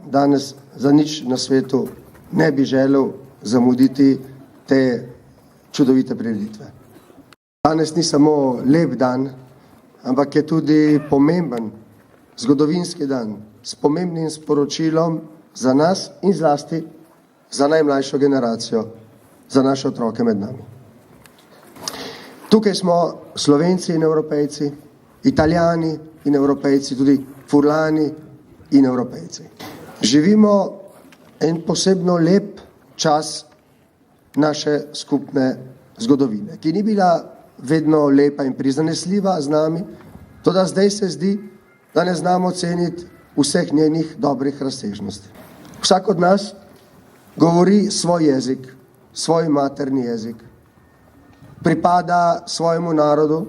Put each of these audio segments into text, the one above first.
danes za nič na svetu ne bi želel zamuditi te čudovite prireditve. Danes ni samo lep dan, ampak je tudi pomemben zgodovinski dan s pomembnim sporočilom za nas in zlasti za najmlajšo generacijo, za naše otroke med nami. Tukaj smo Slovenci in Evropejci, Italijani in Evropejci, tudi Furlani in Evropejci. Živimo en posebno lep čas naše skupne zgodovine, ki ni bila vedno lepa in prizanesljiva z nami, toda zdaj se zdi, da ne znamo ceniti vseh njenih dobrih razsežnosti. Vsak od nas govori svoj jezik, svoj materni jezik, pripada svojemu narodu,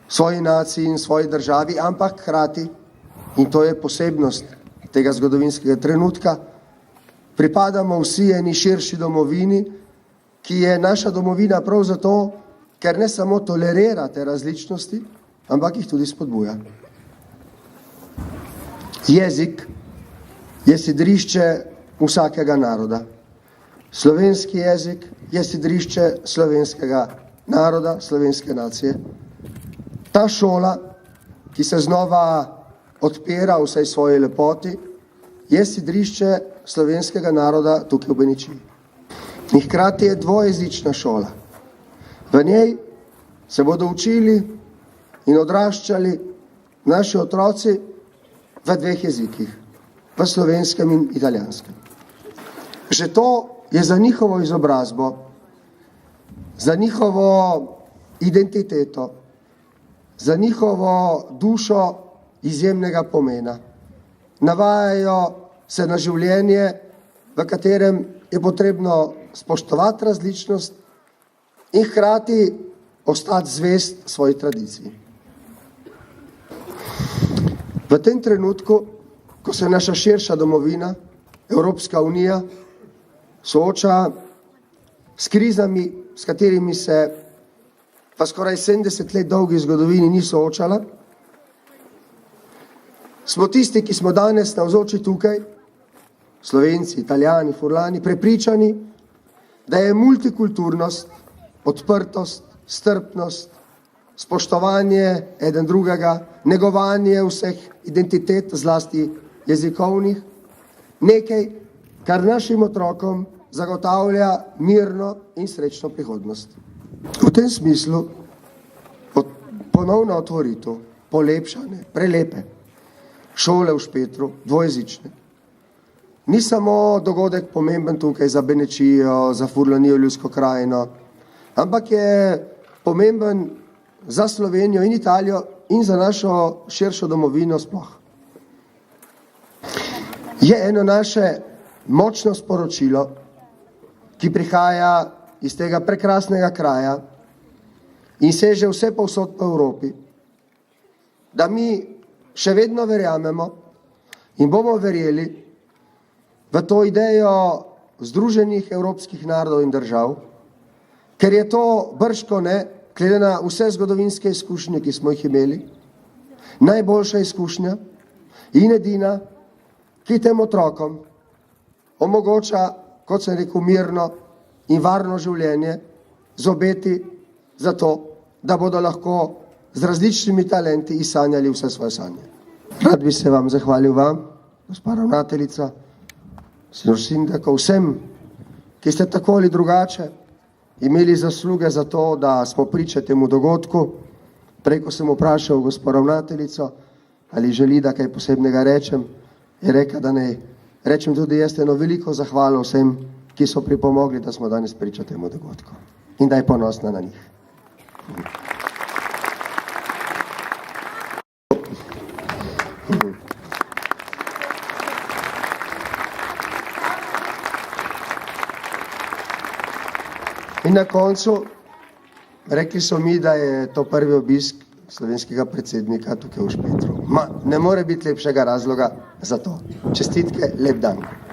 svoji naciji in svoji državi, ampak hkrati, in to je posebnost tega zgodovinskega trenutka, pripadamo vsi eni širši domovini, ki je naša domovina prav zato, ker ne samo tolerira te različnosti, ampak jih tudi spodbuja. Jezik je sidrišče vsakega naroda. Slovenski jezik je sidrišče slovenskega naroda, slovenske nacije. Ta šola, ki se znova odpira vsej svoji lepoti, je sidrišče slovenskega naroda tukaj v Beničiji. In hkrati je dvojezična šola. V njej se bodo učili in odraščali naši otroci v dveh jezikih, v slovenskem in italijanskem. Že to je za njihovo izobrazbo, za njihovo identiteto, za njihovo dušo izjemnega pomena. Navajajo se na življenje, v katerem je potrebno spoštovati različnost in hkrati ostati zvest svoji tradiciji. V tem trenutku, ko se naša širša domovina, Evropska unija, sooča s krizami, s katerimi se pa skoraj 70 let dolgi zgodovini ni soočala, smo tisti, ki smo danes navzoči tukaj, Slovenci, Italijani, Furlani, prepričani, da je multikulturnost, odprtost, strpnost, spoštovanje eden drugega, negovanje vseh identitet, zlasti jezikovnih, nekaj, kar našim otrokom zagotavlja mirno in srečno prihodnost. V tem smislu ponovna otvoritev, polepšane, prelepe šole v Špetru, dvojezične, ni samo dogodek pomemben tukaj za Benečijo, za Furlanijo, Ljudsko krajino, ampak je pomemben za Slovenijo in Italijo in za našo širšo domovino sploh. Je eno naše močno sporočilo, ki prihaja iz tega prekrasnega kraja in seže vse povsod po Evropi, da mi še vedno verjamemo in bomo verjeli v to idejo Združenih evropskih narodov in držav, ker je to bržkone, glede na vse zgodovinske izkušnje, ki smo jih imeli, najboljša izkušnja in edina, ki tem otrokom omogoča, kot sem rekel, mirno in varno življenje z obeti za to, da bodo lahko z različnimi talenti izsanjali vse svoje sanje. Rad bi se vam zahvalil vam, gospa ravnateljica, sinor Sindako, vsem, ki ste tako ali drugače imeli zasluge za to, da smo priča temu dogodku. Preko sem vprašal gospo ravnateljico, ali želi, da kaj posebnega rečem, je rekla, da ne rečem tudi jaz eno veliko zahvalo vsem, ki so pripomogli, da smo danes priča temu dogodku in da je ponosna na njih. In na koncu, rekli so mi, da je to prvi obisk slovenskega predsednika tukaj v Špetru. Ne more biti lepšega razloga za to. Čestitke, lep dan.